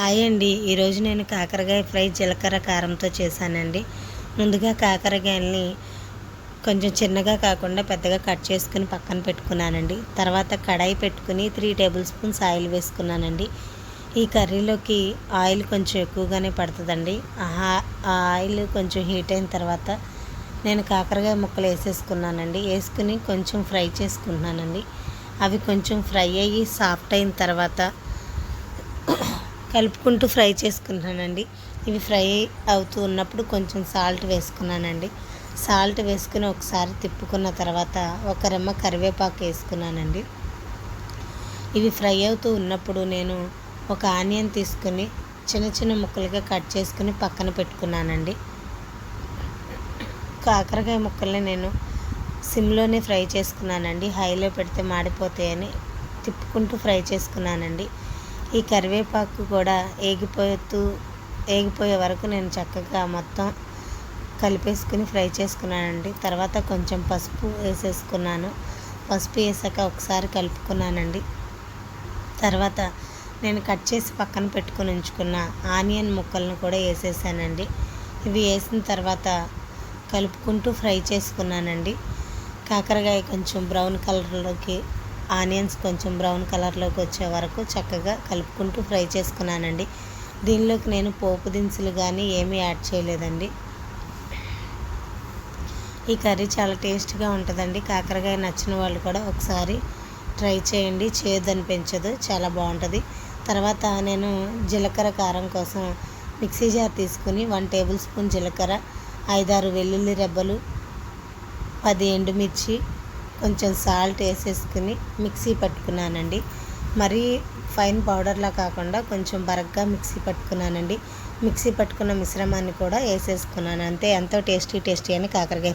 Hi అండి. ఈరోజు నేను కాకరకాయ ఫ్రై జీలకర్ర కారంతో చేశానండి. ముందుగా కాకరకాయల్ని కొంచెం చిన్నగా కాకుండా పెద్దగా కట్ చేసుకుని పక్కన పెట్టుకున్నానండి. తర్వాత కడాయి పెట్టుకుని 3 టేబుల్ స్పూన్స్ ఆయిల్ వేసుకున్నానండి. ఈ కర్రీలోకి ఆయిల్ కొంచెం ఎక్కువగానే పడుతుందండి. ఆ ఆయిల్ కొంచెం హీట్ అయిన తర్వాత నేను కాకరకాయ ముక్కలు వేసేసుకున్నానండి. వేసుకుని కొంచెం ఫ్రై చేసుకుంటున్నానండి. అవి కొంచెం ఫ్రై అయ్యి సాఫ్ట్ అయిన తర్వాత కలుపుకుంటూ ఫ్రై చేసుకుంటున్నానండి. ఇవి ఫ్రై అవుతూ ఉన్నప్పుడు కొంచెం సాల్ట్ వేసుకున్నానండి. సాల్ట్ వేసుకుని ఒకసారి తిప్పుకున్న తర్వాత ఒక రెమ్మ కరివేపాకు వేసుకున్నానండి. ఇవి ఫ్రై అవుతూ ఉన్నప్పుడు నేను ఒక ఆనియన్ తీసుకుని చిన్న చిన్న ముక్కలుగా కట్ చేసుకుని పక్కన పెట్టుకున్నానండి. కాకరకాయ ముక్కల్ని నేను సిమ్లోనే ఫ్రై చేసుకున్నానండి. హైలో పెడితే మాడిపోతాయని తిప్పుకుంటూ ఫ్రై చేసుకున్నానండి. ఈ కరివేపాకు కూడా ఏగిపోయే వరకు నేను చక్కగా మొత్తం కలిపేసుకుని ఫ్రై చేసుకున్నానండి. తర్వాత కొంచెం పసుపు వేసేసుకున్నాను. పసుపు వేసాక ఒకసారి కలుపుకున్నానండి. తర్వాత నేను కట్ చేసి పక్కన పెట్టుకుని ఉంచుకున్న ఆనియన్ ముక్కలను కూడా వేసేసానండి. ఇవి వేసిన తర్వాత కలుపుకుంటూ ఫ్రై చేసుకున్నానండి. కాకరకాయ కొంచెం బ్రౌన్ కలర్లోకి, ఆనియన్స్ కొంచెం బ్రౌన్ కలర్లోకి వచ్చే వరకు చక్కగా కలుపుకుంటూ ఫ్రై చేసుకున్నానండి. దీనిలోకి నేను పోపు దినుసులు కానీ ఏమీ యాడ్ చేయలేదండి. ఈ కర్రీ చాలా టేస్ట్గా ఉంటుందండి. కాకరకాయ నచ్చిన వాళ్ళు కూడా ఒకసారి ట్రై చేయండి. చేదు అనిపించదు, చాలా బాగుంటుంది. తర్వాత నేను జీలకర్ర కారం కోసం మిక్సీ జార్ తీసుకుని 1 టేబుల్ స్పూన్ జీలకర్ర, 5-6 వెల్లుల్లి రెబ్బలు, 10 ఎండుమిర్చి, కొంచెం సాల్ట్ వేసేసుకుని మిక్సీ పట్టుకున్నానండి. మరీ ఫైన్ పౌడర్లా కాకుండా కొంచెం బరగ్గా మిక్సీ పట్టుకున్నానండి. మిక్సీ పట్టుకున్న మిశ్రమాన్ని కూడా వేసేసుకున్నాను. అంతే, ఎంతో టేస్టీ అని కాకరకాయ ఫ్రై.